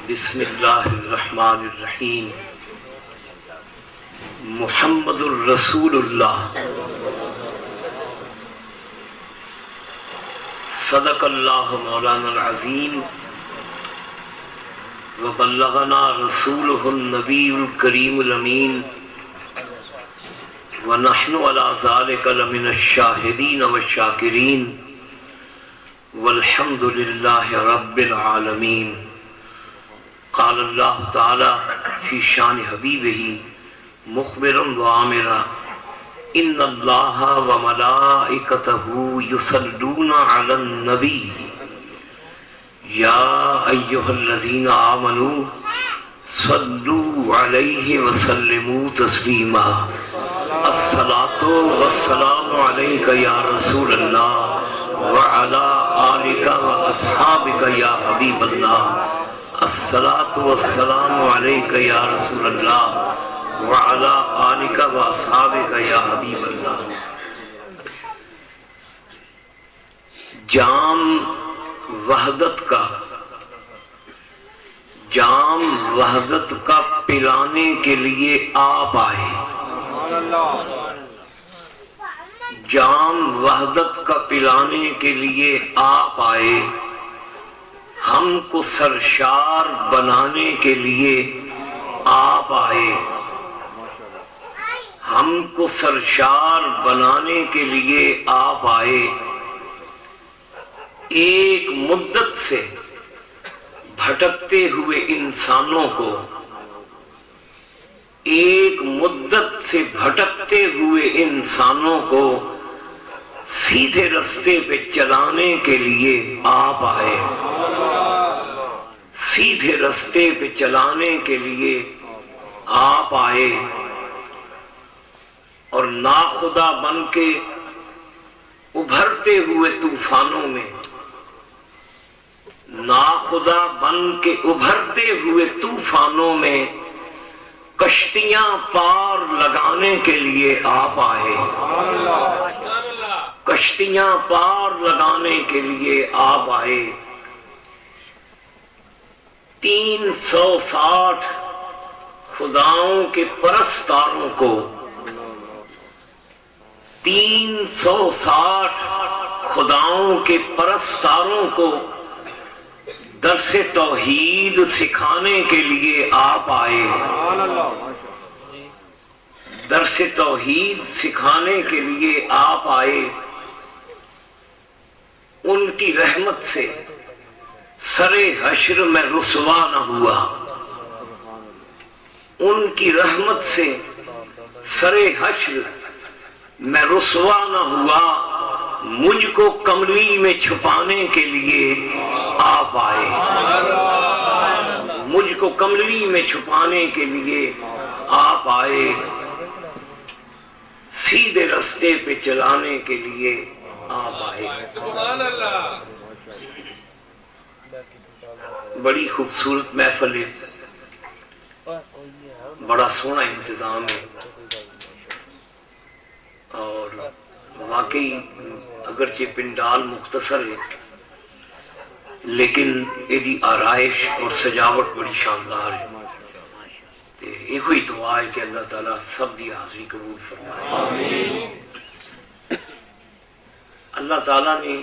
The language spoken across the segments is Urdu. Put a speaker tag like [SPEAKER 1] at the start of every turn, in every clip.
[SPEAKER 1] بسم اللہ الرحمن الرحیم محمد الرسول اللہ صدق اللہ مولانا العظیم وبلغنا رسولہ النبی الکریم الامین ونحن علی ذلک لمن الشاہدین والشاکرین والحمد للہ رب العالمین۔ قال اللہ تعالی فی شان حبیبہ مخبرا وآمرا ان اللہ وملائکتہ یصلون علی النبی یا ایہا الذین آمنوا صلوا علیہ وسلموا تسلیما۔ الصلاۃ والسلام علیک یا رسول اللہ وعلی آلک واصحابک یا حبیب اللہ۔ الصلاۃ والسلام علیک یا رسول اللہ وعلی آلک واصحابک یا حبیب اللہ۔ جام وحدت کا پلانے کے لیے آپ آئے، جام وحدت کا پلانے کے لیے آپ آئے، ہم کو سرشار بنانے کے لیے آپ آئے، ہم کو سرشار بنانے کے لیے آپ آئے۔ ایک مدت سے بھٹکتے ہوئے انسانوں کو، ایک مدت سے بھٹکتے ہوئے انسانوں کو سیدھے رستے پہ چلانے کے لیے آپ آئے، سیدھے رستے پہ چلانے کے لیے آپ آئے، اور ناخدا بن کے ابھرتے ہوئے طوفانوں میں، ناخدا بن کے ابھرتے ہوئے طوفانوں میں کشتیاں پار لگانے کے لیے آپ آئے، کشتیاں پار لگانے کے لیے آپ آئے۔ 360 خداؤں کے پرستاروں کو، 360 خداؤں کے پرستاروں کو درس توحید سکھانے کے لیے آپ آئے، درس توحید سکھانے کے لیے آپ آئے۔ ان کی رحمت سے سر حشر میں رسوا نہ ہوا، ان کی رحمت سے سر حشر میں رسوا نہ ہوا، مجھ کو کملی میں چھپانے کے لیے آپ آئے، مجھ کو کملی میں چھپانے کے لیے آپ آئے، سیدھے رستے پہ چلانے کے لیے آپ آئے۔ بڑی خوبصورت محفل ہے، بڑا سونا انتظام ہے، اور واقعی اگرچہ پنڈال مختصر ہے لیکن ایدی آرائش اور سجاوٹ بڑی شاندار ہے۔ یہ ہوئی دعا ہے کہ اللہ تعالیٰ سب دی حاضری قبول فرمائے۔ اللہ تعالیٰ نے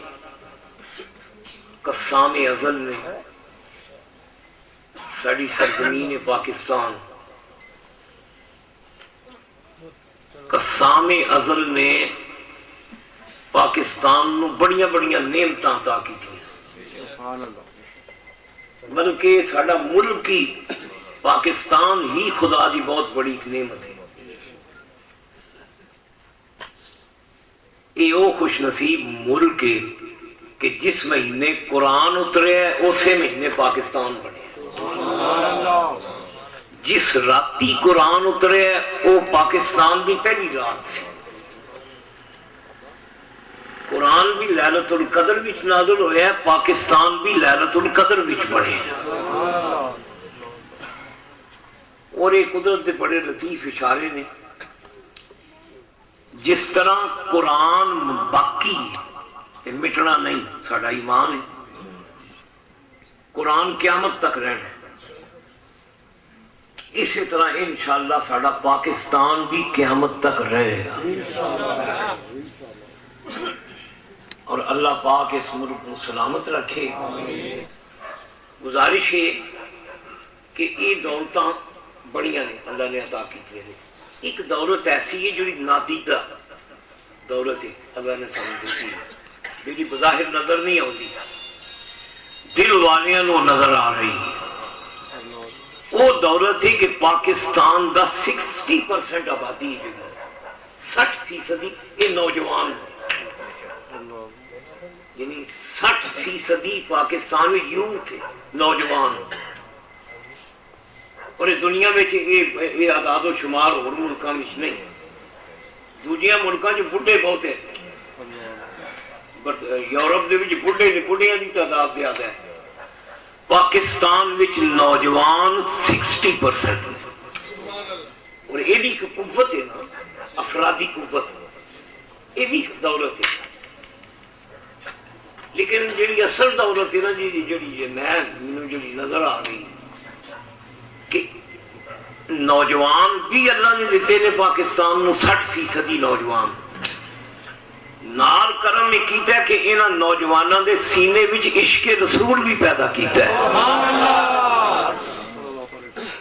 [SPEAKER 1] قسام ازل نے ساڑی سرزمین پاکستان، قسام ازل نے پاکستان نو بڑیاں بڑیاں نعمتاں عطا کی تھی، بلکہ ساڑا ملک ہی پاکستان ہی خدا دی بہت بڑی ایک نعمت ہے۔ یہ وہ خوش نصیب ملک ہے کہ جس مہینے قرآن اترے ہے اسی مہینے پاکستان بنے، جس راتی قرآن اترے ہے وہ پاکستان دی پہلی رات سے۔ قرآن بھی لیلۃ القدر وچ نازل ہویا ہے، پاکستان بھی لیلۃ القدر وچ بنے، اور یہ قدرت دے بڑے لطیف اشارے نے۔ جس طرح قرآن باقی ہے، مٹنا نہیں، ساڑا ایمان ہے، قرآن قیامت تک رہنا ہے۔ اسی طرح انشاءاللہ ساڑا پاکستان بھی قیامت تک رہے گا، اور اللہ پاک اس ملک کو سلامت رکھے۔ گزارش ہے کہ یہ دولتاں بڑیاں نے اللہ نے عطا کی تھی۔ ایک دولت ایسی ہے جوڑی نادیدہ دولت ہے اللہ نے سامنے دیتی ہے، جوڑی بظاہر نظر نہیں ہوتی، دل والیاں نو نظر آ رہی ہے۔ وہ دولت ہے کہ پاکستان دا 60% آبادی ہے، 60% یہ نوجوان یعنی 60% پاکستان میں یوتھ ہے، نوجوان، اور دنیا میں یہ اعداد و شمار اور ملکوں میں نہیں، دوجیاں ملکوں جو بڑھے بہت ہیں، یورپ دے وچ بڑھیاں دی تعداد زیادہ ہے، پاکستان وچ نوجوان 60%، اور یہ بھی ایک قوت ہے نا، افرادی قوت، یہ بھی دولت ہے۔ لیکن جڑی اصل دولت ہے نا جڑی میں نظر آ رہی کہ نوجوان بھی اللہ نے دیتے نے پاکستان نو 60% نوجوان، نال کرم میں کیتا ہے کہ انہاں نوجواناں دے سینے وچ عشق رسول بھی پیدا کیتا ہے۔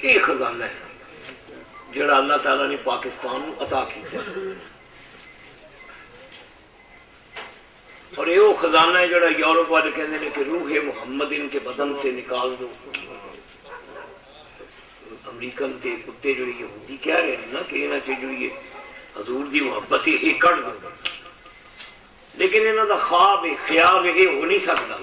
[SPEAKER 1] یہ خزانہ ہے جڑا اللہ تعالیٰ نے پاکستان نو عطا کیتا ہے، اور یہ وہ خزانہ ہے جڑا یورپ والے کہتے ہیں کہ روح محمد ان کے بدن سے نکال دو۔ امریکن تے کتے جو یہودی کہہ رہے ہیں نا کہ انہاں چ جو یہ حضور دی محبت ہے یہ کٹ دو، لیکن انہاں دا خواب ہے، خیال ہے، یہ ہو نہیں سکتا۔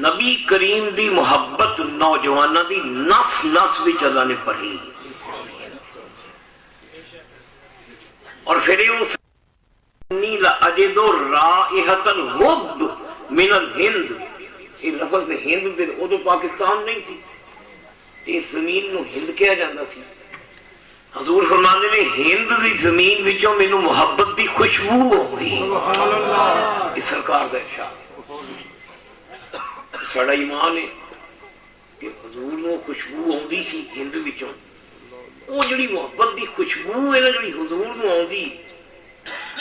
[SPEAKER 1] نبی کریم دی محبت نوجوانہ دی نس نس وچ اللہ نے پڑھی، اور پھر یہ انی لأجد رائحۃ الحب من الہند، یہ لفظ ہند دے ادو پاکستان نہیں سی، اس زمین نو ہند کہا جاتا سی۔ حضور فرماندے نے ہند دی زمین وچوں مینوں محبت دی خوشبو آتی، یہ سرکار دا ارشاد، ساڑا ایمان ہے کہ حضور نو خوشبو آتی سی ہند وچوں، وہ جڑی محبت دی خوشبو ہے نا جڑی حضور نو آتی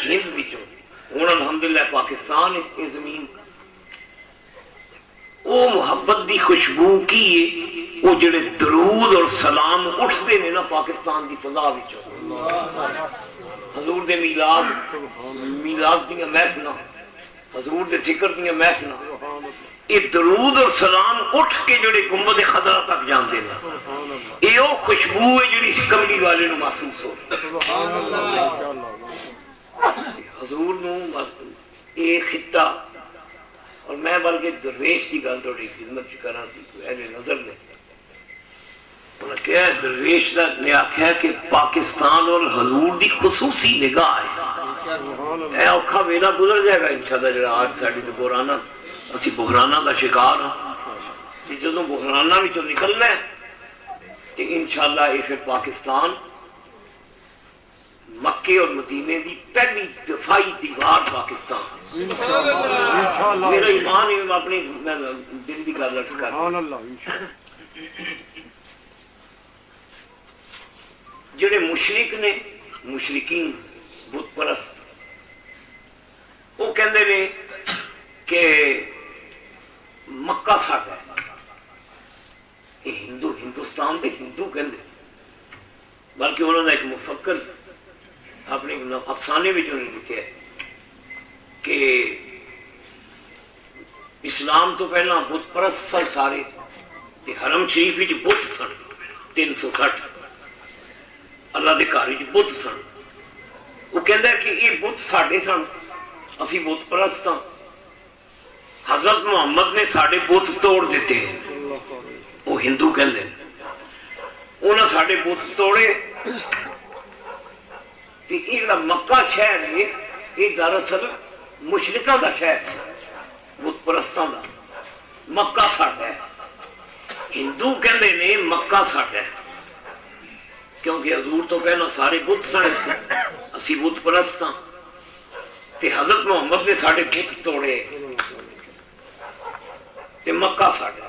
[SPEAKER 1] ہند وچوں، ہن الحمدللہ پاکستان ہے یہ زمین، وہ محبت دی خوشبو کی ہے، وہ جڑے درود اور سلام اٹھتے ہیں نا پاکستان دی فضا وچوں، حضور دے میلاد دیاں محفلاں، حضور دے ذکر دیاں محفلاں، یہ درود اور سلام اٹھ کے جڑے گنبد خضرا تک جاندے ہیں، یہ وہ خوشبو ہے جڑی کملی والے نو محسوس ہو۔ حضور نو یہ خطہ، اور میں بلکہ درویش کی گل تھوڑی خدمت چکرنا تھی اہل نظر نے، انہوں نے کہا درویش نے آکھا کہ پاکستان اور حضور دی خصوصی نگاہ ہے، اے اوکھا ویلا گزر جائے گا انشاءاللہ جڑا آج ساڑی تو بحرانہ، اسی بحرانہ دا شکار ہوں، کہ جدوں بحرانہ بھی تو نکلنا ہے کہ انشاءاللہ یہ پھر پاکستان مکے اور مدینے دی پہلی دفاعی دیوار پاکستان، میرا ایمان ہے، میں اپنی دل دی گل عرض کر جڑے مشرک نے، مشرکین بت پرست، وہ کہندے نے کہ مکہ ساڈا ہے، یہ ہندوستان دے ہندو کہندے، بلکہ انہوں نے ایک مفکر اپنے افسانے میں جو لکھا ہے کہ اسلام تو پہلا بت پرست سن سارے، تے حرم شریف وچ بت سن 360، اللہ دے گھر وچ بت سن، وہ کہندا ہے کہ یہ بت ساڈے سن، اسی بت پرست ہاں، حضرت محمد نے ساڈے بت توڑ دیتے ہیں، وہ ہندو کہندے ہیں، انہاں ساڈے بت توڑے، کہ یہ مکہ شہر ہے یہ دراصل مشرکاں دا شہر سی، بت پرستاں دا، مکہ ساڈا ہے، ہندو کہندے نے مکہ ساڈا ہے، کیونکہ حضور تو پہلا سارے بت سن، اسی بت پرست ہاں، تے حضرت محمد نے ساڈے بت توڑے تے مکہ ساڈا،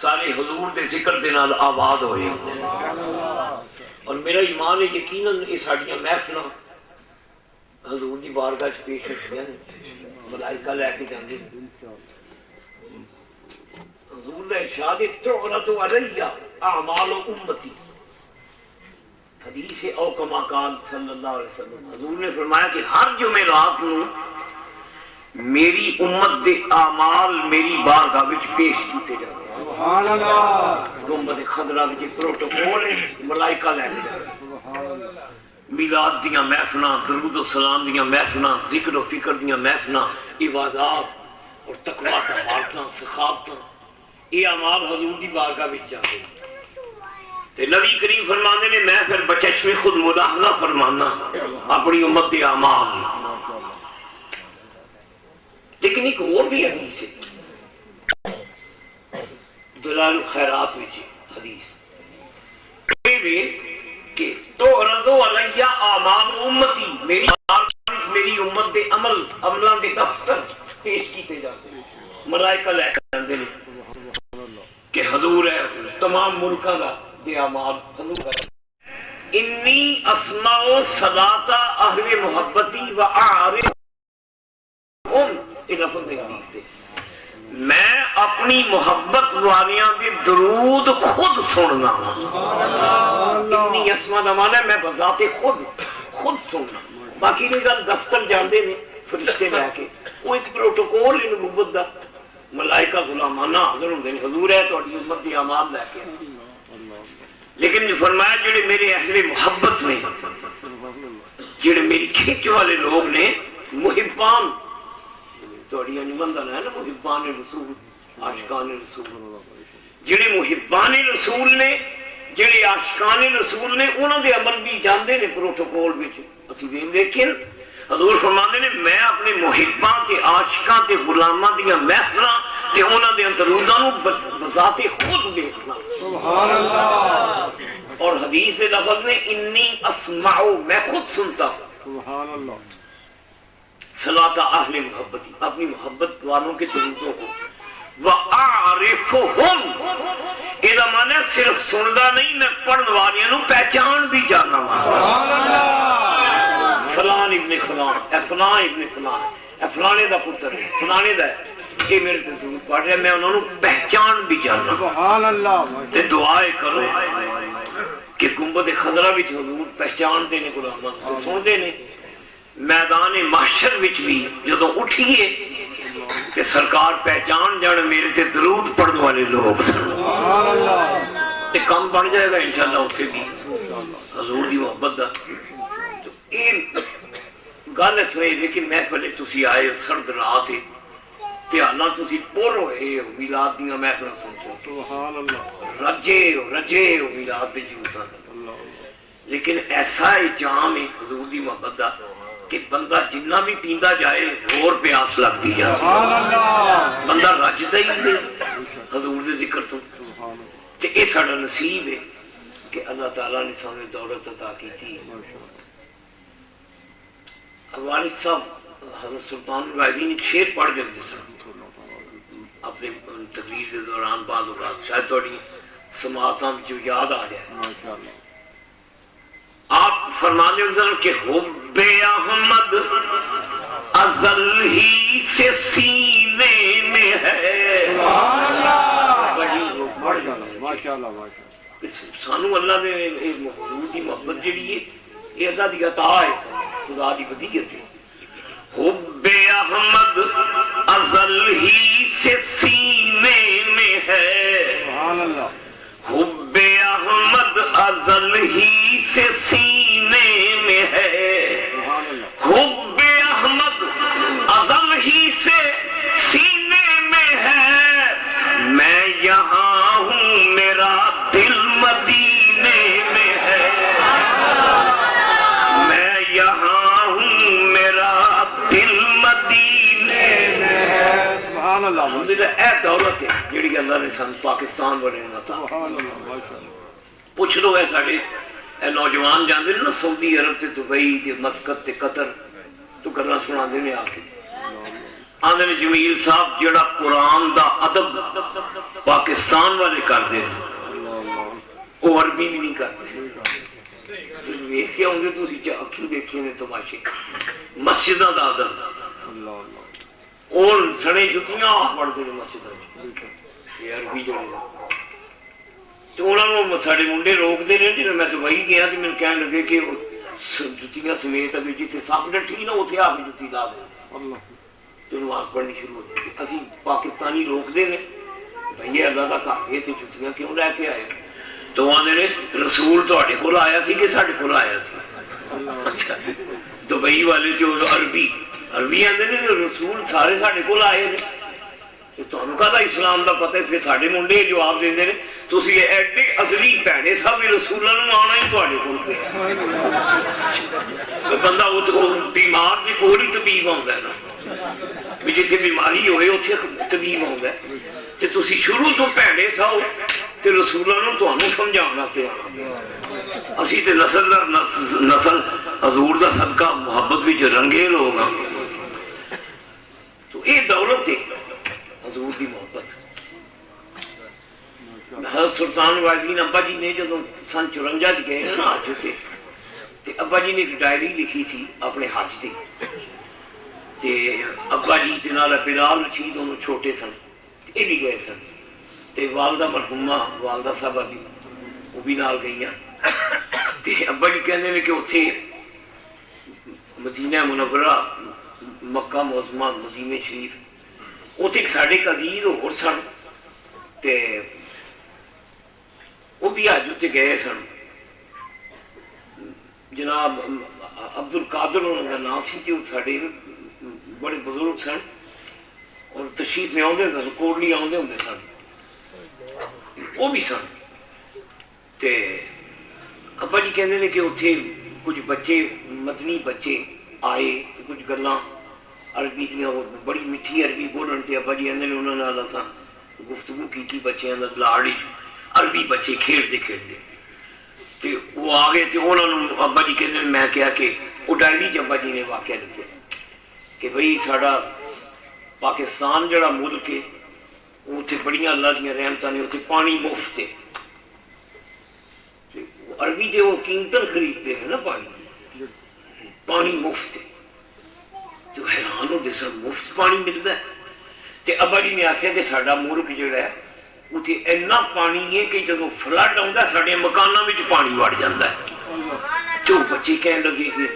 [SPEAKER 1] سارے حضور دے ذکر دے نال آباد ہوئے اور میرا ایمان ہے یقیناً یہ ساڈیاں محفلاں حضور دی بارگاہ چ پیش ہوندیاں ملائکہ لے کے جاندے حضور دا ارشاد تعرض علی اعمال امتی حدیث او کما قال صلی اللہ علیہ وسلم حضور نے فرمایا کہ ہر جمعرات نو میری امت دے اعمال میری بارگاہ وچ پیش کیتے جاندے سبحان اللہ گنبد خضرا وچ پروٹوکول ہے ملائکہ لے کے جاندے میلاد دیاں محفلاں درود و سلام دیاں محفلاں ذکر و فکر دیاں محفلاں عبادات اور تقوی طہارتاں سخاوتاں یہ اعمال حضور دی بارگاہ وچ جاندے تے نبی کریم فرماندے نے میں پھر بچشم خود ملاحظہ فرمانا اپنی امت دے اعمال لیکن ایک اور بھی حدیث ہے دلال الخیرات وچ حدیث کہ تو رضو علیہ اعمال امتی میری امت دے عملاں دے دفتر پیش کیتے جاتے ہیں ملائکہ لے کے آندے نے کہ حضور ہے تمام ملکاں دا دے اعمال حضور ہے انی اسمع صلاۃ اہل محبتی و اعرف لفظ حدیث دے میں اپنی محبت والیاں دے درود خود سننا اتنی اسما دا معنی ہے میں بذات خود سننا باقی نے گل دفتر جاندے نے فرشتے لے کے وہ ایک پروٹوکول ہے نبوت دا ملائکہ غلامانہ حاضر ہوندے نے حضور ہے تہاڈی امت دی اعمال لے کے لیکن فرمایا جڑے میرے اہل محبت نے جڑے میری کھچ والے لوگ نے محبان توڑیاں نمندن ہے نا محبان رسول عاشقان رسول جڑے محبان رسول نے جڑے عاشقان رسول نے انہاں دے عمل بھی جاندے نے پروٹوکول وچ اسی لیکن حضور فرماندے نے میں اپنے محباں تے عاشقاں تے غلاماں دیاں محفلاں تے انہاں دے دروداں نو بذات خود دیکھنا سبحان اللہ اور حدیث لفظ میں انی اسمع میں خود سنتا سبحان اللہ صلاۃ اہل محبتی اپنی محبت والوں کے درودوں کو وَأَعْرِفُهُمْ اِذا معنی صرف سندا نہیں میں پڑھن والیاں نو پہچان بھی جانا فلان ابن فلان اے فلان ابن فلان اے فلانے دا پتر ہے فلانے دا ہے یہ میرے تے درود پڑھ رہا میں انہوں نے پہچان بھی جانا سبحان اللہ تے دعائیں کرو کہ گنبد خضرا وچ حضور پہچان دے نے غلامان تے سن دے نے میدان محشر وچ بھی جدوں اٹھیے کہ سرکار پہچان جان میرے تے درود پڑھنے والے لوگ سبحان اللہ یہ کام بن جائے گا انشاءاللہ اتنے بھی حضور دی محبت دا تو یہ گل اتنے ہے کہ محفل تسی آئے سرد رات ہے تیانا تسی پور ہوئے ہو میلاد دیاں محفل سن سبحان اللہ رجے ہو میلاد دی جلوساں لیکن ایسا جام ہے حضور دی محبت دا کہ بندہ جنہ بھی پیندہ جائے اور پیاس لگتی جائے بندہ رجدہ ہی نہیں حضور دے ذکر تو کہ یہ ساڑا نصیب ہے کہ اللہ تعالیٰ نے سامنے دولت عطا کی تھی والد صاحب حضرت سلطان الوائزی نے شعر پڑھ دے تھے اپنے تقریر کے دوران بعض اوقات شاید تھوڑی سماعتاں جو یاد آ جائے آپ فرمانے انزل کہ حب احمد ازل ہی سے سینے میں ہے سانو اللہ نے حضور کی محبت جڑی ہے یہ اللہ دی عطا ہے خدا دی ودیعت ہے حب احمد ازل ہی سے سینے میں ہے حب احمد ازل ہی سے سینے میں ہے حب احمد ازل ہی سے سینے میں ہے میں یہاں ہوں میرا دل مدینے میں ہے میں یہاں ہوں میرا دل مدینے میں ہے سبحان اللہ الحمدللہ اے دولت ہے جڑی اللہ نے سن پاکستان بنے عطا پوچھ لو ہے ساڈے اے نوجوان جاندے نا سعودی عرب تے دبئی تے مسقط تے قطر تو گلاں سناندے نے آ کے آندے نے جمیل صاحب جڑا قرآن دا ادب پاکستان والے کرتے ہیں وہ عربی بھی نہیں کرتے ویخ کے آؤں تھی اکھی دیکھی نے تماشے مسجد کا ادب اور سنے جتیاں پڑھتے ہیں مسجد یہ عربی جڑے تو انہوں نے سارے منڈے روکتے ہیں جب میں دبئی گیا تو میرے کہنے لگے کہ جتیاں سمیت ابھی جیسے سپ ڈٹھی نا اتنے آ کے جتی لا دیں تو نماز پڑھنی شروع ہو جاتی اسی پاکستانی روکتے ہیں بھائی اللہ کا گھر گئے تھے جتیاں کیوں لے کے آئے تو آدھے نے رسول تے کول آیا سی کہ سارے کول آیا سی اچھا دبئی والے جو عربی آدھے نے رسول سارے سارے کول آئے نے تمہیں کہا اسلام کا پتہ ہے پھر سارے منڈے جواب دیں تھی ایڈے اصلی بھڑے سب رسولوں آنا ہی تے کول بندہ بیمار کے کول ہی طبیب آتا ہے نا بھی جتنے بیماری ہوئے اتنے طبیب آتا ہے تو تھی شروع تو بھڑے سو تو رسولوں تمہیں سمجھا سے اسی تو نسل حضور کا صدقہ محبت بھی رنگے لوگ ہاں تو یہ دولت ہے حضور کی محبت حضرت سلطان غازی ابا جی نے جب سن 54 گئے نا حج سے ابا جی نے ایک ڈائری لکھی سی اپنے حج کی ابا جی بلال رشید دونوں چھوٹے سن یہ بھی گئے سن والدہ مرحومہ والدہ صاحبہ بھی وہ بھی نال گئی ابا جی کہتے ہیں کہ اتنے مدینہ منورہ مکہ معظمہ مدینہ شریف اتنے سارے عزیز ہو سن وہ بھی حج اتنے گئے سن جناب عبد القادر انہوں کا نام سی سارے بڑے بزرگ سن اور تشریف میں آتے سن کوٹلی آتے ہوں سن وہ بھی سن ابا جی کہتے ہیں کہ اتنے کچھ بچے مدنی بچے آئے تو کچھ گلاں عربی دیا بڑی میٹھی عربی بولن تے ابا جی کہتے ہیں انہوں نے اساں گفتگو کی بچیاں کا لاڑ عربی بچے کھیلتے کھیلتے تو وہ آ گئے تو انہوں نے ابا جی کہتے ہیں میں کہا کہ وہ ڈائری ابا جی نے واقعہ لکھا کہ بھائی ساڈا پاکستان جڑا ملک ہے اتنے بڑی اللہ دیا رحمتہ نے اتنے پانی مفت ہے عربی دے وہ قیمتاں خریدتے ہیں نا پانی مفت ہے تو حیران ہوتے سن مفت پانی ملتا ہے تو ابا جی نے آخیا کہ ساڈا ملک جڑا ہے اتنے اینا پانی ہے کہ جب فلڈ آتا سارے مکانوں میں پانی وڑ جاتا ہے تو بچے کہنے لگے کہ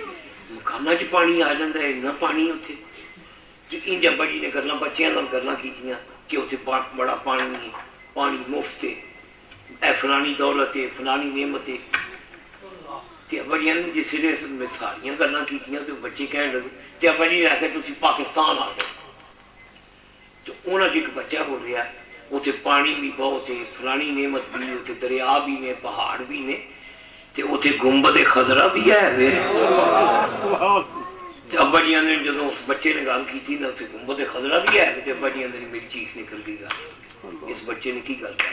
[SPEAKER 1] مکانوں چ پانی آ جاتا ہے اینا پانی اتنے انج ابا جی نے گلاں بچیاں نال گلاں کیتیاں کہ اتنے بڑا پانی ہے پانی مفت ہے اے فلانی دولت ہے فلانی نعمت ہے ابا جی نے جس میں ساریا گلاں کیتیاں تو بچے کہنے لگے تو ابا جی نے آخیا تھی پاکستان آ گئے تو انہوں نے ایک بچہ بولیا اتنے پانی بھی بہت ہے فلانی نعمت بھی اتنے دریا بھی نے پہاڑ بھی نے اتنے گنبد خضرا بھی ہے ابا جی نے جب اس بچے نے گل کی تھی نا اتنے گنبد خضرا بھی ہے تو ابا جی نے میری چیخ نکل گئی گل اس بچے نے کی گل کر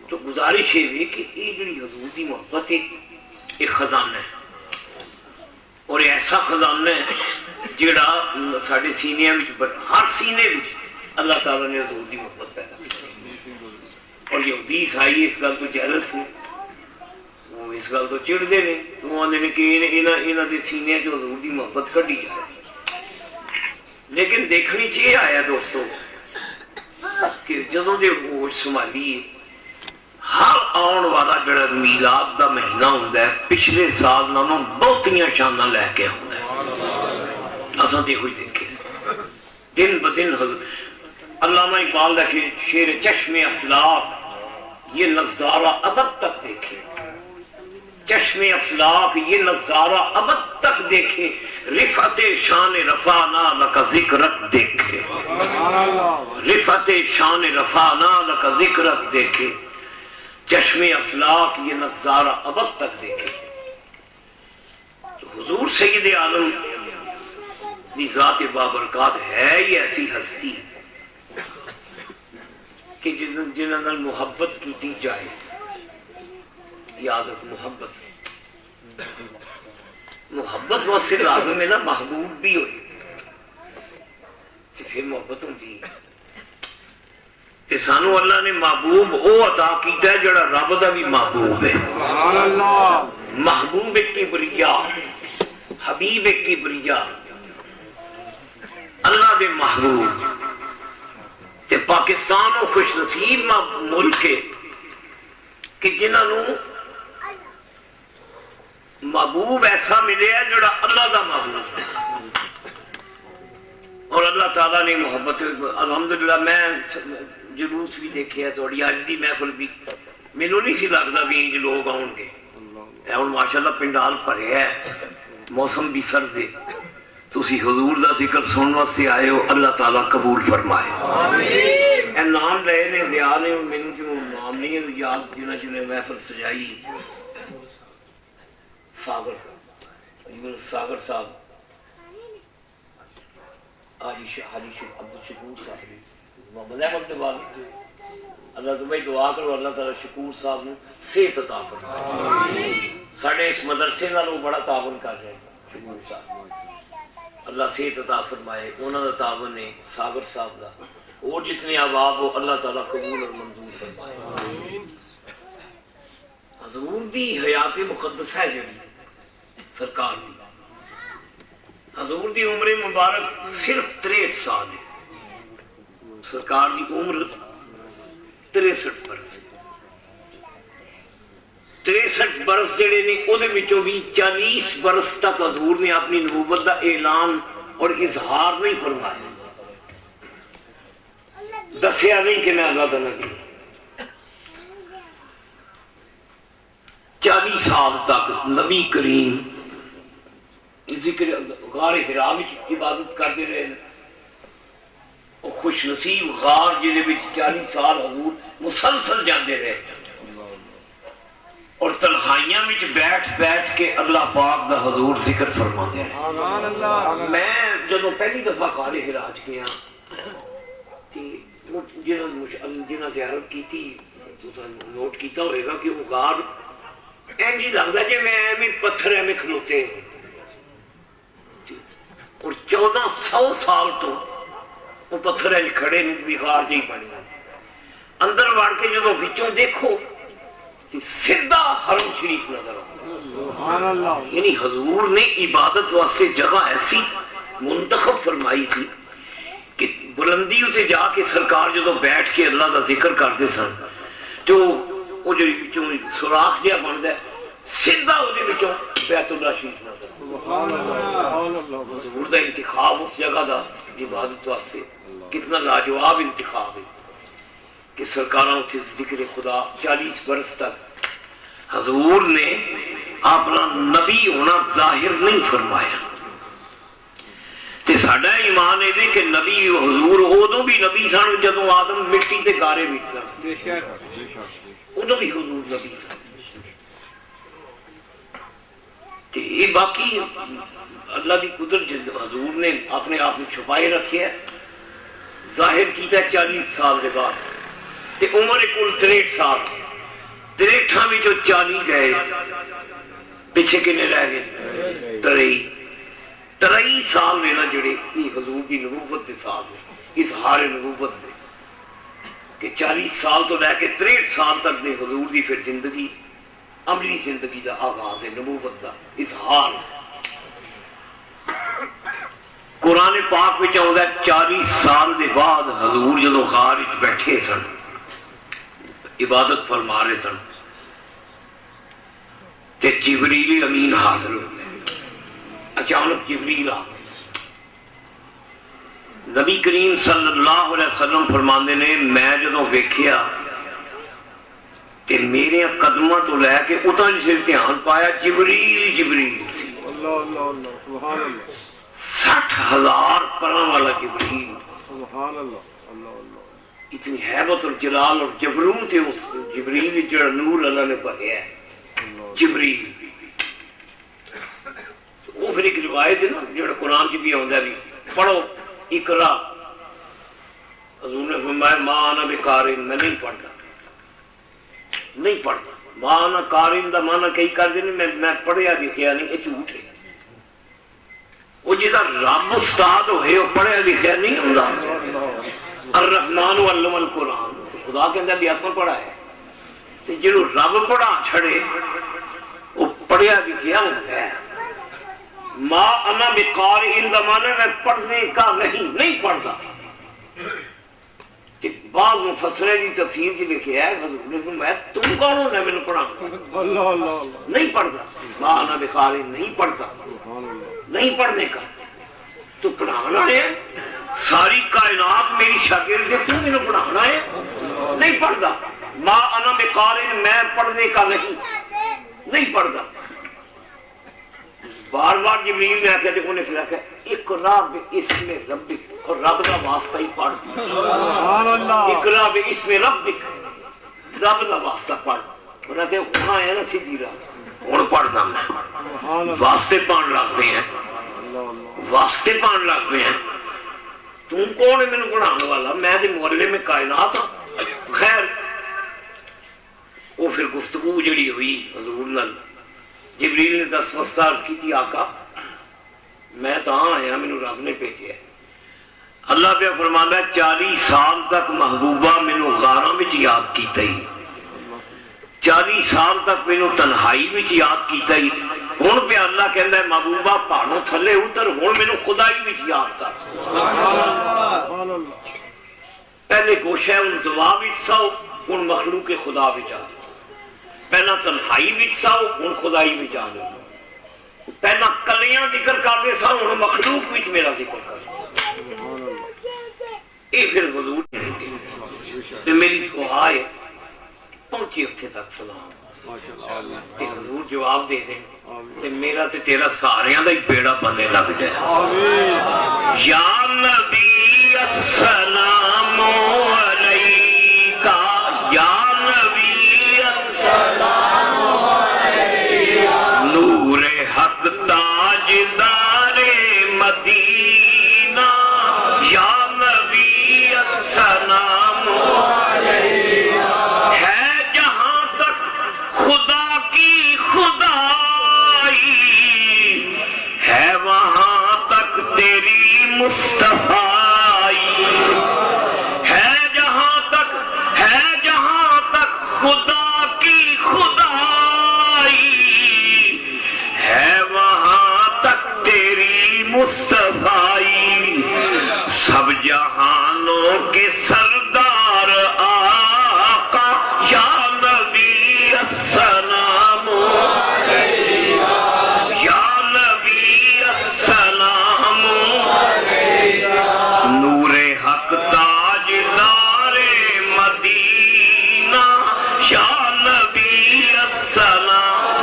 [SPEAKER 1] تو گزارش ہے کہ یہ جڑی حضور کی محبت ہے یہ خزانہ ہے اور ایسا خزانہ ہے جڑا سارے سینے ہر سینے اللہ تعالیٰ نے حضور کی محبت پیدا کی اور یہودی عیسائی اس گل تو جیلس نے وہ اس گل تو چڑھتے ہیں تو وہ آتے ہیں کہ یہاں کے سینے جو حضور کی محبت کھڑی جائے لیکن دیکھنے چ یہ آیا دوستو کہ جدوں دے ہوش سنبھالی ہر آن والا جڑا میلاد دا مہینہ ہوندا ہے پچھلے سال نالوں بہتیاں شاناں لے کے ہوندا ہے اساں تے ہوئی دیکھے دن بدن علامہ اقبال دا شعر چشم افلاک یہ نظارہ ابد تک دیکھے چشم افلاک یہ نظارہ ابد تک دیکھے رفعت شان رفعنا لک ذکرک دیکھے رفعت شان رفعنا لک ذکرک دیکھے چشم افلاک یہ نظارہ ابد تک دیکھے تو حضور سید عالم کی ذات بابرکات ہے یہ ایسی ہستی کہ جنہوں نے محبت کی جائے عادت محبت واسطے لازم ہے نا محبوب بھی ہوئے تو پھر محبت ہوتی ہے کہ سانو اللہ نے محبوب او عطا کیتا ہے جڑا رب دا بھی محبوب ہے.
[SPEAKER 2] سبحان اللہ.
[SPEAKER 1] محبوب ایک کبریا، حبیب ایک کبریا، اللہ دے محبوب. تے پاکستان و خوش نصیب ملک ہے کہ جنہوں محبوب ایسا ملے ہے جڑا اللہ دا محبوب ہے. اور اللہ تعالیٰ نے محبت الحمدللہ میں جلوس بھی دیکھے ہے تھوڑی اج دی محفل بھی مینوں نہیں سی لگدا بھی انج لوگ آؤ گے. ہن ماشاءاللہ پنڈال بھرے ہے، موسم بھی سرد ہے، تسی حضور دا ذکر سنن واسطے آئے ہو، اللہ تعالیٰ قبول فرمائے. آمین. اے نام لے نے دیا نے مینوں جو نام نہیں یاد جنہاں جنہیں محفل سجائی ساگر صاحب حاجی شیخ عبد الشکور صاحب محمد احمد نواز. اللہ تمہیں دعا کرو اللہ تعالیٰ شکور صاحب نے صحت عطا فرمائے. ساڈے اس مدرسے نال وہ بڑا تعاون کر رہے ہیں شکور صاحب، اللہ صحت عطا فرمائے. انہوں کا تعاون ہے ساگر صاحب کا، اور جتنے احباب ہو اللہ تعالیٰ قبول اور منظور فرمائے. حضور دی حیات مقدسہ ہے جڑی سرکار دی، حضور دی عمر مبارک صرف 63 سال ہے. سرکار دی عمر 63 برس. 63 برس جڑے نے او دے وچوں بھی 40 برس تک حضور نے اپنی نبوت دا اعلان اور اظہار نہیں فرمایا. دسیا نہیں کہ میں اللہ دا نبی. 40 سال تک نبی کریم ذکر غار حرا وچ عبادت کرتے رہے. اور خوش نصیب غار جہدے وچ 40 سال حضور مسلسل جاندے رہے، اور تنہائیاں وچ بیٹھ بیٹھ کے اللہ پاک دا حضور ذکر فرماتے رہے. میں جدوں پہلی دفعہ غار حرا وچ گیا تے جنہاں زیارت کی تھی تساں نوٹ کیتا ہوئے گا کہ وہ غار اینج لگدا جے میں ایویں پتھر ایویں کھلوتے ہیں. اور 1400 سال تو وہ پتھر کھڑے غار جی بنی. اندر وڑ کے جدوں وچوں دیکھو تو سیدھا حرم شریف نظر آ. یعنی حضور نے عبادت واسطے جگہ ایسی منتخب فرمائی تھی کہ بلندی اتنے جا کے سرکار جدوں بیٹھ کے اللہ دا ذکر کرتے سن تو وہ جو وچوں سوراخ جہا بنتا ہے سیدھا وہ بیت اللہ شریف نظر. حضور دا انتخاب اس جگہ دا عبادت واسطے کتنا لاجواب انتخاب ہے کہ سرکاراں سے ذکر خدا 40 برس تک حضور نے اپنا نبی ہونا ظاہر نہیں فرمایا. تے ساڈا ایمان ہے کہ نبی حضور ادوں بھی نبی سن جدوں آدم مٹی تے گارے وچ سن، ادوں بھی حضور نبی سن. تے باقی اللہ دی قدرت حضور نے اپنے آپ چھپائے رکھے ہے، ظاہر کیتا 40 سال کے بعد. تے عمر کل 63 سال، 63 وچوں 40 گئے، پیچھے کنے رہ گئے 23 سال نے نا جڑے حضور دی نبوت دے سال نے اظہار نبوت دے کہ 40 سال تو لے کے 63 سال تک دے حضور دی پھر زندگی عملی زندگی دا آغاز ہے، نبوت دا اظہار. قرآن پاک وچ آوندا ہے 40 سال دے بعد حضور جدوں غار وچ بیٹھے سن عبادت فرما رہے سن تے جبریل امین حاضر ہو گئے. اچانک جبریل آ نبی کریم صلی اللہ علیہ وسلم فرماندے نے میں جدوں ویکھیا کہ میرے قدموں تو لے کے اتنا جسے دھیان پایا جبریل جبریل سی. 60,000 پراں والا جبریل. اتنی حیبت اور جلال اور جبروت ہے اس جبریل جڑا نور اللہ نے بھریا ہے جبریل. وہ پھر ایک روایت ہے نا جڑا قرآن کی بھی آتا ہے بھی پڑھو اقرا. حضور نے فرمایا ما انا بقارئ، میں نہیں پڑھتا نہیں پڑھتا. مانا کارن دا مانا کئی کر دینے میں پڑھیا لکھیا نہیں، یہ جھوٹ ہے. وہ جدا رب استاد ہوئے وہ پڑھیا لکھیا نہیں ہوندا. الرحمن علم القرآن، خدا کہندا بھی اساں پڑھایا تے جڑو رب پڑھا چھڑے وہ پڑھیا لکھیا ہوتا ہے. ما انا بقارئ زمانہ میں پڑھنے کا نہیں پڑھتا. کہ بعض مفسرین کی تفسیر کی لکھا ہے حضور نے فرمایا تم کون ہو میں نے پڑھا نہیں پڑھتا. ما انا بقارئ نہیں پڑھتا نہیں پڑھنے کا تو پڑھانا ہے. ساری کائنات میری شاگرد ہے تو مجھے پڑھانا ہے نہیں پڑھتا. ما انا بقارئ میں پڑھنے کا نہیں پڑھتا. بار بار جبریل نے آکے دیکھو نے پھر آکے اقرا باسم ربک اور رب کا واسطہ ہی پڑھ. سبحان اللہ. اقرا باسم ربک رب کا واسطہ پڑھ. انہوں نے کہا وہاں ہے نا سیدھی راہ ہوں پڑھنا میں واسطے پڑھ لگ پہ ہیں واسطے پڑھ لگ پہ ہیں. تم کون ہے میں نے پڑھانے والا میں تے معلم میں کائنات ہوں. خیر وہ پھر گفتگو جڑی ہوئی حضور نال جبریل نے 10 وقت عرض کی تھی آقا میں تو آیا مینوں رب نے بھیجیا. اللہ پہ فرماندا ہے 40 سال تک محبوبہ مینوں غاراں وچ یاد کیتا ہی 40 سال تک مینوں تنہائی وچ یاد کیتا ہی. ہن پہ اللہ کہندا ہے محبوبہ پہاڑوں تھلے اتر ہن مینوں خدائی وچ یاد کر. سبحان اللہ. پہلے کوشش ہے ان جواب وچ سو ہن مخلوق خدا وچ آ. پہلا تنہائی وچ ساؤ ہن خدائی وچ آ جاؤ. پہلا کلیاں ذکر کرتے ساؤ ہن مخلوق وچ میرا ذکر کر. یہ پھر حضور نے میری دعا ہے پہنچی اتنے تک سلام تے حضور جواب دے دیں تے میرا تے تیرا ساریاں دا ہی بیڑا بننے لگ جائے. یا نبی السلام علیکہ یا نور حق تاجدار مدینہ یا نبی السلام ہے جہاں تک خدا کی خدائی ہے وہاں تک تیری مصطفائی ہے جہاں تک خدا کی خدائی ہے وہاں تک تیری مصطفائی. سب جہانوں کے سردار آقا یا نبی السلام یا نبی السلام نور حق تاجدار مدینہ یا نبی السلام.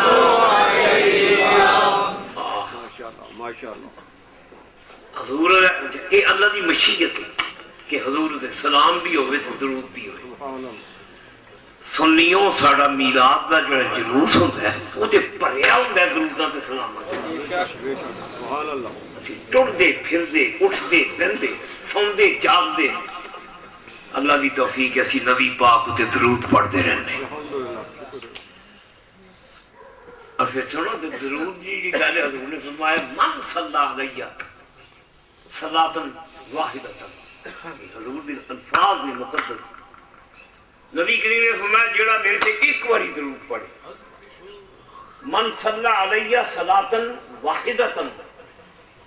[SPEAKER 1] حضور یہ اللہ دی مشیت ہے کہ حضور دے سلام بھی ہوئے تو درود بھی ہوئے. سنیوں ساڑا میلاد دا جو جلوس ہوتا ہے وہ تے پڑھیا ہوتا ہے دروداں تے سلامات. ٹر دے پھر دے اٹھ دے بہن دے سن دے جاگ دے اللہ دی توفیق اسی نبی پاک تے درود پڑھتے رہنے. اور پھر سنو درود جی گل حضور نے فرمایا من صلی علیہ صلاۃً واحدۃ. حضور دے الفاظ میں مقدس نبی کریم نے فرمایا جڑا میرے تے ایک باری درود پڑھے من صلی علیہ صلاۃً واحدۃ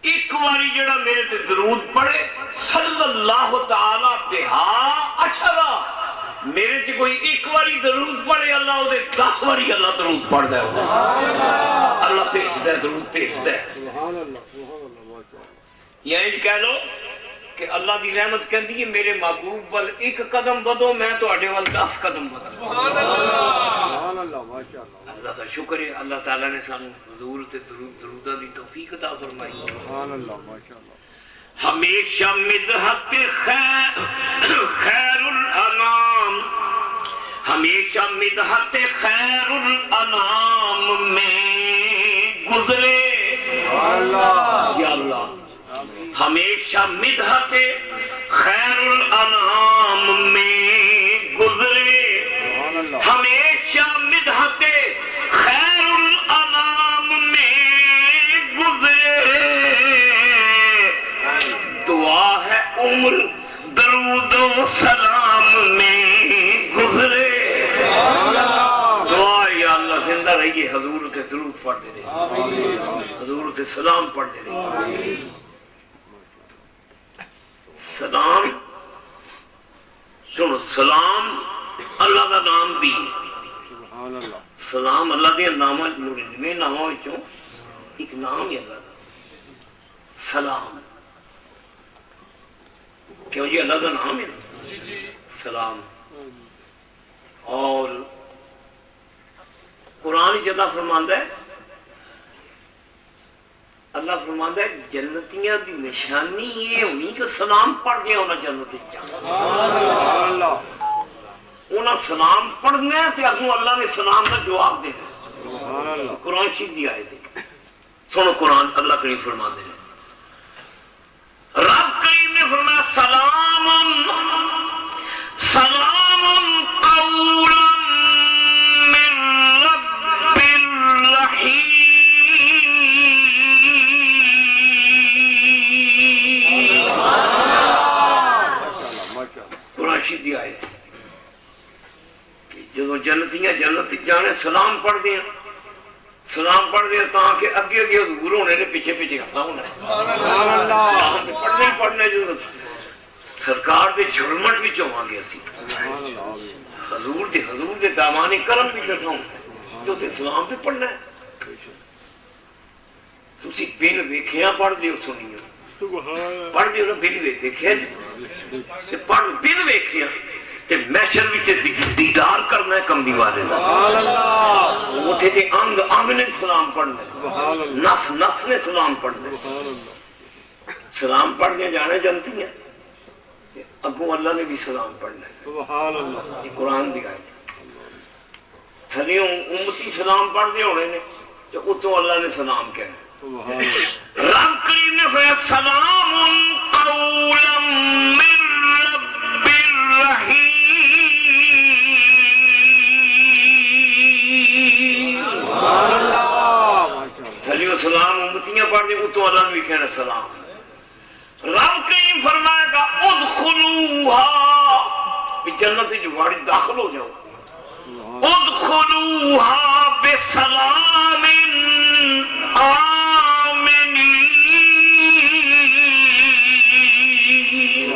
[SPEAKER 1] ایک باری جڑا میرے تے درود پڑھے صلی اللہ تعالی بہا عشرہ میرے تے کوئی ایک باری درود پڑھے اللہ وہ 10 باری اللہ درود پڑھتا ہے. اللہ بھیجتا ہے درود بھیجتا ہے. یعنی کہہ لو کہ اللہ دی رحمت کہندی ہے میرے محبوب ول ایک قدم بدو میں تواڈے ول 10 قدم بدو. سبحان اللہ ماشاءاللہ. اللہ کا شکر ہے اللہ تعالی نے سانو حضور تے دروداں دی توفیق عطا فرمائی. سبحان اللہ ماشاءاللہ. ہمیشہ مدحت خیر الانام ہمیشہ مدحت خیر الانام میں گزرے. یا اللہ ہمیشہ مدحت خیر الانام میں گزرے ہمیشہ مدحت خیر الانام میں گزرے. دعا ہے عمر درود و سلام میں رہیے حضور تے درود پڑھتے رہیے حضور تے سلام پڑھتے رہیے سلام سنو سلام اللہ دا نام بھی سلام اللہ دیا نام میں ناموں ایک نام ہی اللہ دا سلام کیوں جی اللہ دا نام ہے سلام اور قرآن جدا فرماندہ ہے اللہ فرماندہ ہے جنتیاں دی نشانی یہ ہونی کہ سلام پڑھ دیا ہونا جنتی چاہتا انہاں سلام پڑھنا ہے تو اگوں اللہ نے سلام کا جواب دینا قرآن شریف دی آئے تھے سنو قرآن اللہ کریم فرماندے ہیں رب کریم نے فرمایا سلام سلام قولا من رب الرحیم قرآن شریف دی آئے تھے جدو جنتیاں جنت جانے سلام پڑھ دیا سلام پڑھ دیا تاکہ اگے اگے حضور ہونے نے پیچھے پیچھے ہسا ہونا پڑھنے ہی پڑھنے جو سرکار دے جھرمٹ بھی چاہاں گے اسی حضور دے دامانی کرم بھی چاہاں جو تے سلام پہ پڑھنا ہے تو اسی بین ویکھیاں پڑھ دیو سنیو پڑھ دیو نا بین ویکھیاں تے پڑھ بین ویکھیاں تے محشر وچ دیدار کرنا ہے کمبی والے دا اوتھے تے انگ انگ نے سلام پڑھنا ہے نس نس نے سلام پڑھنا ہے سلام پڑھنے جانا جانتی ہیں اگوں اللہ نے بھی سلام پڑھنا ہے یہ قرآن دی آیت تھلیوں امتی سلام پڑھ دے ہونے نے تو اتوں اللہ نے سلام کہنا رب کریم نے فرمایا سلام قولا من رب الرحیم تھلیوں سلام امتیاں پڑھ دے اتوں اللہ نے بھی کہنا سلام رب کریم فرمائے گا ادخلوها جنت جو واڑی داخل ہو جاؤ ادخلوها بسلام آمنین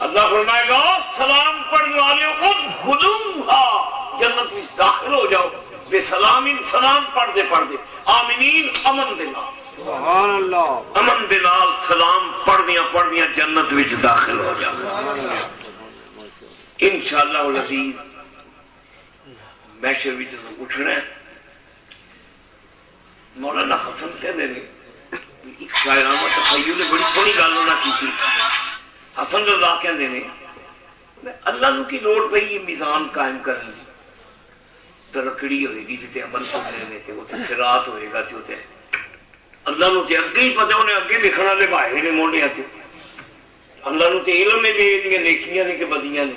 [SPEAKER 1] اللہ فرمائے گا سلام پڑھنے والے ادخلوها جنت میں داخل ہو جاؤ بسلام سلام پڑھ دے آمنین امن دینا سبحان اللہ امن دلال سلام پڑھ دیاں جنت وچ داخل ہو جا انشاءاللہ العزیز محشر وچ اٹھنا ہے مولانا حسن کہتے ہیں ایک شاعرانہ تخیل نے بڑی سونی گل انہاں کی تھی حسن رضا کہتے ہیں اللہ نو کی لوڑ پئی یہ میزان قائم کرنے دی ترکڑی ہوئے گی جتے عمل کرنے میں تے وہ صراط ہوئے گا تے اللہ نو تے اگے ہی پتہ انہیں اگے لکھنا لے بھائے نے موڑے آتے اللہ نو تے علم میں بھی یہ نیکیاں نے کہ بدیاں نے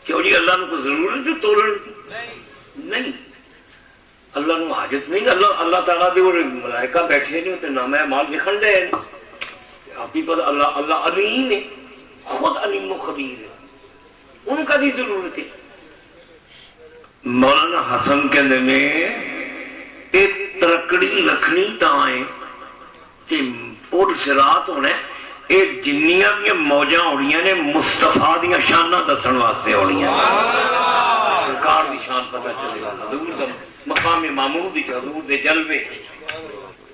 [SPEAKER 1] کیوں جی اللہ نو کو ضرورت ہے تولن کی نہیں اللہ نو حاجت نہیں اللہ تعالیٰ دے اور ملائکہ بیٹھے نہیں ہوتے نام اعمال لکھن دے آپ بھی پتہ اللہ علیم ہے خود علیم و خبیر ہے ان کا دی ضرورت ہے مولانا حسن کہندے نے ایک ترکڑی رکھنی تائیں تے پور صراط ہونے ایک جنیاں بھی موجاں ہوڑیاں نے مصطفیٰ دیاں شانہ دسن واسطے ہوڑیاں سرکار دی شان پتہ چلے گا حضور دا مقام معمود دی حضور دے جلوے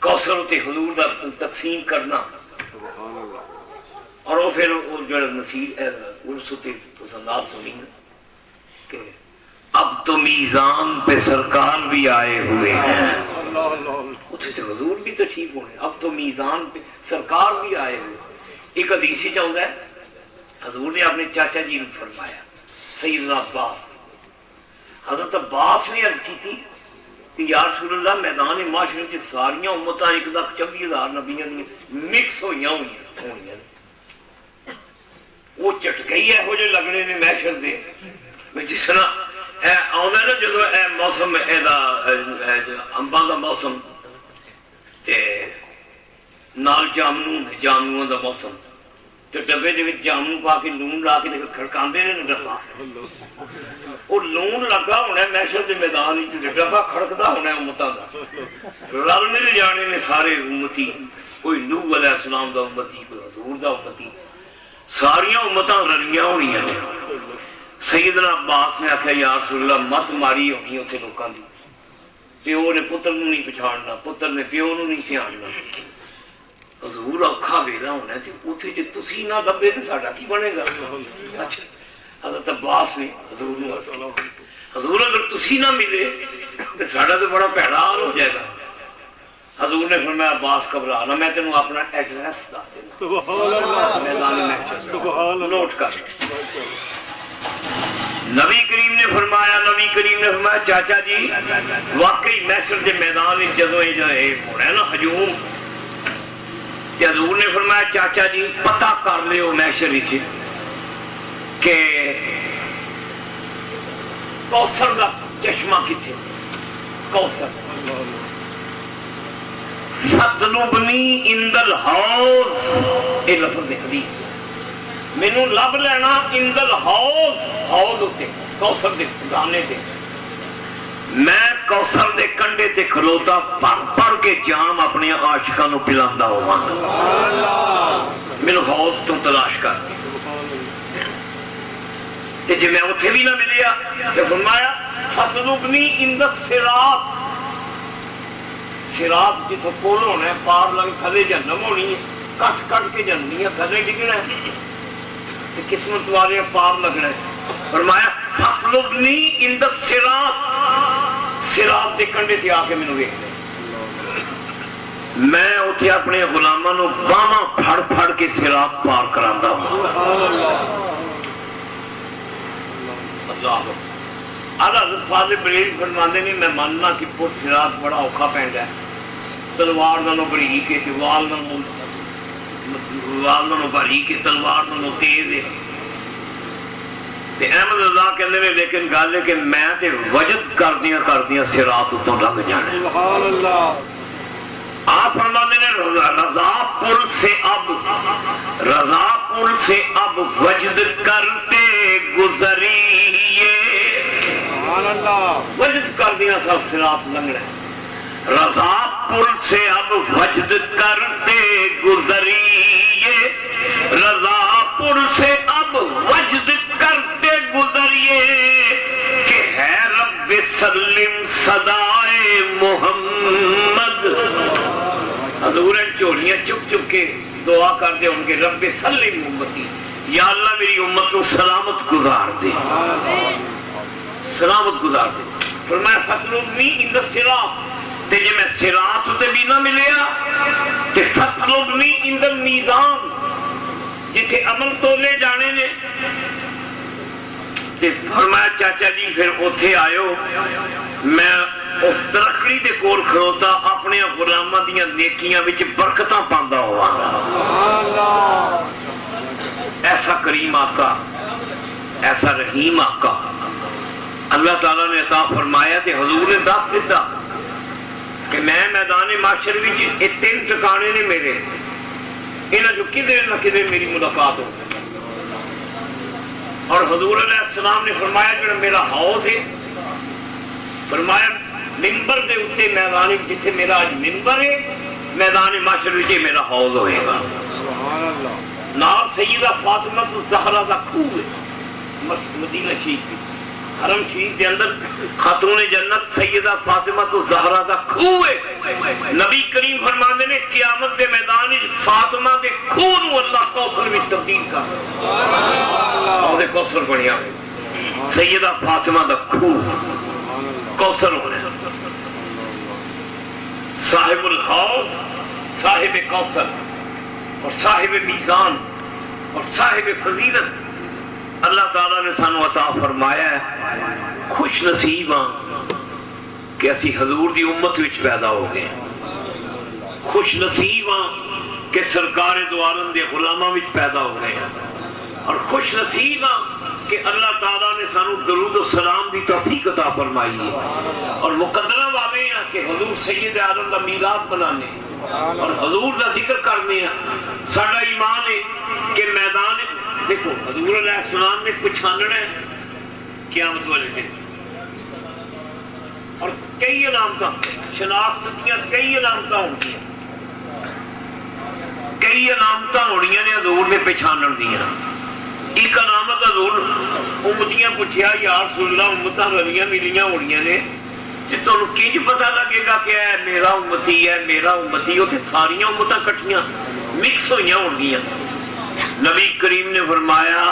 [SPEAKER 1] کوثر تے حضور دا تقسیم کرنا اور وہ پھر جو نصیر ارسو تے تو سندات سنی کہ اب تو میزان پہ سرکار بھی آئے ہوئے ہیں اتھے سے حضور بھی تشریف ہونے اب تو میزان پہ سرکار بھی آئے ہوئے ایک حدیثی چاہتا ہے حضور نے اپنے چاچا جی نے فرمایا سیدنا عباس حضرت عباس نے عرض کی تھی کہ یا رسول اللہ میدان معاشرے کی ساریاں امتاں 1,24,000 نبیاں مکس ہوئیاں وہ چٹکئی ہے ہو جو لگنے نے محشر دے جس طرح آنا نا جدو اے موسم امباں دا موسم تے نال جامنوں دا موسم تو ڈبے دے وچ جامن پا کے لون لا کے کھڑکاندے نے ڈبا وہ لون لگا ہونا محشر دے میدان وچ ڈبا کھڑکدا ہونا امتاں دا رل مل جانے نے سارے امتی کوئی نوح علیہ السلام دا امتی کوئی حضور دا امتی ساریاں امتاں رلیاں ہونیاں نے سیدنا عباس نے آکھیا یا رسول اللہ مت ماری ہونی اوتھے لوکاں دی پیو نے پتر نو نہیں پچھاڑنا پتر نے پیو نو نہیں سیاڑنا حضور اوکھا ویلا ہونا تے اوتھے جے تسی نہ لبے تے ساڈا کی بنے گا اچھا حضرت عباس نے حضور نو عرض کی حضور اگر تسی نہ ملے تے ساڈا تے بڑا بھڑا حال ہو جائے گا حضور نے فرمایا عباس گھبرا نہ میں تینوں اپنا ایڈریس دس دینا سبحان اللہ میدان محشر سبحان اللہ نوٹ کر نبی کریم نے فرمایا چاچا جی واقعی محشر کے میدان میں جدوں یہ جو ہے ہونا نا ہجوم حضور نے فرمایا چاچا جی پتہ کر لیو محشر وچ کہ کوثر دا چشمہ کتھے کوثر فَطْلُبْنِي عِنْدَ الْحَوْضِ یہ لفظ حدیث مینوں لب لینا عند الحوض حوض ہوتے کوثر دے گانے دے میں کوثر دے کنڈے تے کھلوتا پڑھ کے جام اپنے عاشقاں نو پلاندا ہواں مینوں حوض تو تلاش کر تے جے میں اوتھے بھی نہ ملیا تے فرمایا فَطْلُبْنِي عِنْدَ الصِّرَاط صراط جتھوں پول ہونا ہے پار لگ تھلے جہنم ہونی ہے کٹ کٹ کے جننی ہے تھلے ڈگنا ہے قسمت والے پار لگنا ہے فرمایا فَطْلُبْنِي عِنْدَ الصِّرَاط صراط دے کنڈے تے آ کے مینوں ویکھ لے میں اوتھے اپنے غلاماں نو باواں پھڑ پھڑ کے صراط پار کراندا ہوں اللہ حضرت فاضل بریلوی فرماندے نے میں ماننا کہ پٹ صراط بڑا اوکھا پیندا ہے تلوار نالوں بریک ہے وال نالوں باریک ہے تلوار نالوں تیز ہے تے احمد رضا کہندے نے لیکن گل ہے کہ میں تے وجد کردیاں صراط اتوں لنگ جانا سبحان اللہ آپ فرماندے نے رضا پل سے اب وجد کرتے گزریے وجد کردیاں سب صراط لنگنا ہے رضا پل سے اب وجد کرتے گزریے رضا پل سے اب وجد کرتے گزریے کہ ہے رب سلم صدائے محمد حضور چولیاں چپ چپ کے دعا کر دے ان کے رب سلم امتی یا اللہ میری امت کو سلامت گزار دے سلامت گزار دے فرمایا فَطْلُبْنِي عِنْدَ الصِّرَاط تے جے میں صراط تے بھی نہ ملیا تے فَطْلُبْنِي عِنْدَ الْمِيزَان جتھے عمل تولے جانے نے تے فرمایا چاچا جی پھر اوتھے آئیو میں اس ترکڑی دے کول کھڑوتا اپنے غلاماں دیاں نیکیاں وچ برکتاں پاندا ہوا ایسا کریم آقا ایسا رحیم آقا اللہ تعالیٰ نے عطا فرمایا تے حضور نے دس دیتا کہ میں میدان معاشر وچ یہ 3 ٹھکانے نے میرے انہاں جو کدھر نہ کدھر میری ملاقات ہو اور حضور علیہ السلام نے فرمایا کہ میرا حوض ہے فرمایا منبر دے اوتے میدان جتھے میرا اج منبر ہے میدان معاشر وچ میرا حوض ہوئے گا سبحان اللہ نال سیدہ فاطمہ الزہرا دا کھوہ ہے مدینہ شریف حرم شریف کے اندر خاتون جنت سیدہ فاطمہ الزہرا دا کھوہ ہے نبی کریم فرماندے نے قیامت دے میدان وچ فاطمہ دے کھوہ نو اللہ کوثر وچ تبدیل کر اور کوثر بنیا سیدہ فاطمہ دا کھوہ کوثر ہونا صاحب الحوض صاحب کوثر اور صاحب میزان اور صاحب فضیلت اللہ تعالیٰ نے سانو عطا فرمایا ہے خوش نصیب ہاں کہ اسی حضور دی امت وچ پیدا ہو گئے خوش نصیب ہاں کہ سرکار دو عالم دے غلاماں وچ پیدا ہو گئے اور خوش نصیب ہاں کہ اللہ تعالیٰ نے سانو درود و سلام دی توفیق عطا فرمائی ہے اور مقدرہ والے ہیں کہ حضور سید عالم دا میلاد بنانے اور حضور دا ذکر کرنے ہیں ساڈا ایمان ہے کہ میدان دیکھو حضور علیہ السلام نے پچھاننا ہے قیامت والے دن، اور کئی علامت شناخت دیا کئی علامت ہونی، کئی علامت ہونی نے حضور نے پچھانن دیا۔ ایک علامت حضور امتیاں پوچھیا یا رسول اللہ امتاں رلیاں ملیاں ہونی نے تے تانوں کنج پتہ لگے گا کہ اے میرا امتی ہے میرا امتی، اوتھے ساریاں امتاں کٹھیاں مکس ہوئیاں ہونگیاں۔ نبی کریم نے فرمایا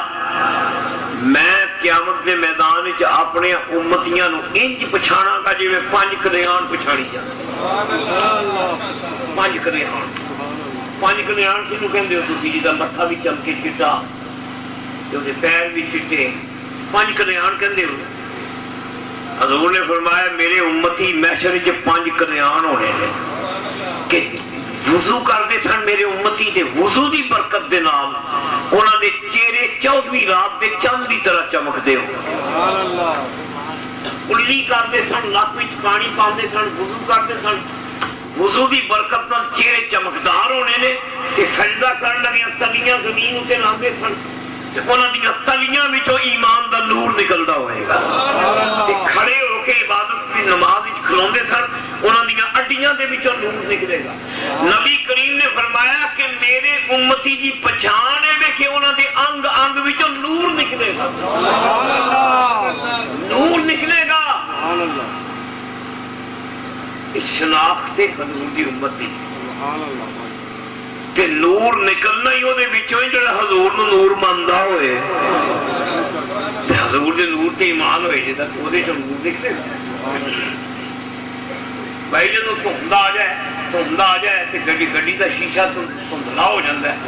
[SPEAKER 1] میں قیامت کے میدان وچ اپنے امتیاں نو انج پچھاڑاں گا جویں پنج کلیان پچھاڑی جاندے۔ پنج کلیان، پنج کلیان کینوں کہندے ہو تسی؟ جدا متھا بھی چمکے چٹا تے اودے پیر بھی چٹے، پنج کلیان کہندے ہو۔ حضور نے فرمایا میرے امتی محشر وچ پنج کلیان ہونے نے کہ وضو کرتے سن میرے امتی دے وضو دی برکت دے نال انہاں دے چہرے 14ویں رات دے چند دی طرح چمکدے ہو۔ کلی کرتے سن، نک وچ پانی پاندے سن، وضو کرتے سن، وضو دی برکت نال چہرے چمکدار ہونے نے تے سجدہ کرن لگے تلیاں زمین اتے لاندے سن تے انہاں دی تلیاں وچوں ایمان دا نور نکلدا ہوئے گا تے کھڑے ہو کے عبادت دی نماز وچ کھلوندے سن انہاں دی اڈیاں دے وچوں نور نکلے گا۔ نبی کریم نے فرمایا کہ میرے امتی دی پہچان ہے کہ انہاں دے انگ انگ وچوں نور نکلے گا، نور نکلے گا۔ شناخت حضور دی امتی تے نور نکلنا ہی وہ جڑا حضور نو نور ماندا ہوئے، حضور دے نور تے ایمان ہوئے جے تک وہ نور نکلے گا۔ بھائی جدو دھند آ جائے تے گڈی دا شیشہ دھندلا ہو جاتا ہے،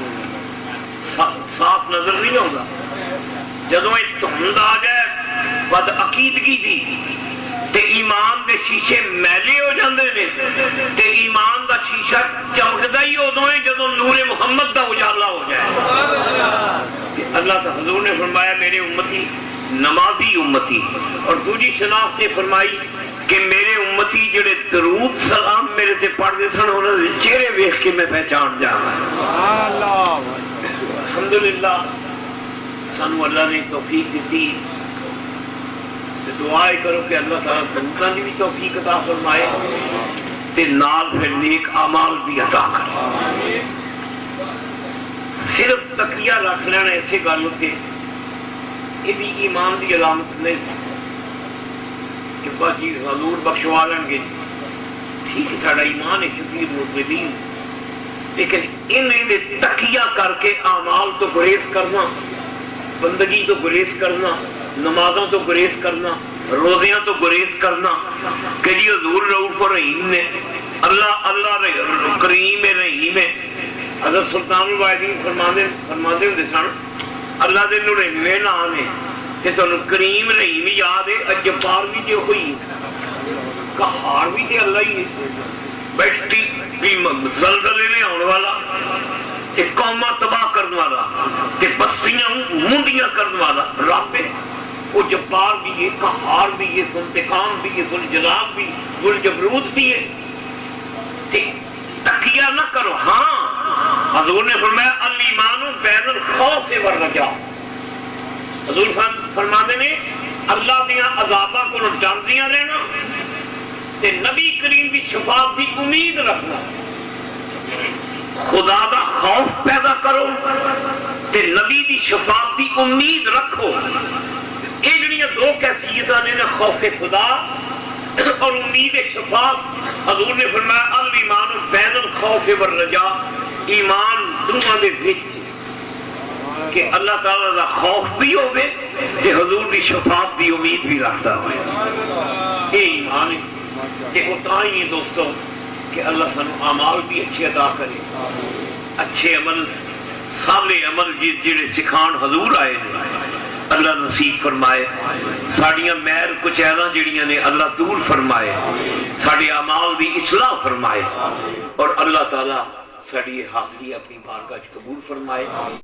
[SPEAKER 1] صاف نظر نہیں آتا۔ جدو یہ دھند آ جائے بد عقیدگی دی تے ایمان دے شیشے میلے ہو جاندے نے تے ایمان دا شیشہ چمکدا ہی ادوں ہے جدوں نور محمد دا اجالا ہو جائے۔ تے اللہ تعالی حضور نے فرمایا میرے امتی نمازی امتی، اور دوسری شناخت فرمائی کہ میرے امتی جڑے درود سلام میرے تے پڑھدے سن انہاں دے چہرے ویکھ کے میں پہچان جاواں۔ الحمدللہ سانو اللہ نے توفیق دیتی، دعائے کرو کہ اللہ تعالیٰ دنیا کی بھی توفیق عطا فرمائے تے نال پھر نیک اعمال بھی عطا کرے۔ صرف تقیہ رکھ لینا ایسے گل ہوتے یہ بھی ایمان دی علامت نہیں کہ بس جی حضور بخشوا لیں گے، ٹھیک ہے ساڈا ایمان ہے کثیر مسلمین، لیکن انہیں دے تقیہ کر کے اعمال تو گریز کرنا، بندگی تو گریز کرنا، نمازوں تو گریز کرنا، روزیاں تو گریز کرنا کہ جی حضور رؤوف رحیم نے، اللہ کریم رحیم ہے۔ حضرت سلطان الواعظین فرماندے ہوندے سن اللہ دے 99 نام نے کہ تانوں کریم رحیم یاد ہے، جبار بھی تے ہوئی قہار بھی تے اللہ ہی ہے، بیٹھی بھی زلزلے نے آنے والا تے قوماں تباہ کرنے والا تے بستیاں موندیاں کرنے والا رب ہے۔ وہ جبار بھی ہے، قہار بھی ہے، ذوالانتقام بھی ہے، ذوالجلال بھی، ذوالجبروت بھی ہے۔ تقیہ نہ کرو۔ ہاں حضور نے فرمایا الایمان بین الخوف والرجاء، حضور فرماتے نے اللہ دیاں عذاباں کو ڈردیاں رہنا تے نبی کریم دی شفاعت دی امید رکھنا۔ خدا دا خوف پیدا کرو تے نبی دی شفاعت دی امید رکھو۔ یہ جڑیاں دو کیفیتاں نے، خوف خدا اور امید شفاعت۔ حضور نے فرمایا الایمان بین الخوف والرجاء، ایمان دونوں دے وچ کہ اللہ تعالیٰ دا خوف بھی ہوئے تے حضور دی شفاعت دی امید بھی رکھتا ہوئے، یہ ایمان ہے۔ کہ اتنا ہی دوستو کہ اللہ سانو اعمال بھی اچھے عطا کرے، اچھے عمل صالح عمل جڑے سکھان حضور آئے نے اللہ نصیب فرمائے، ساڑیاں محر کچیلاں جڑیاں نے اللہ دور فرمائے، ساڑی اعمال دی اصلاح فرمائے، اور اللہ تعالیٰ ساڑی حاضری اپنی بارگاہ قبول فرمائے۔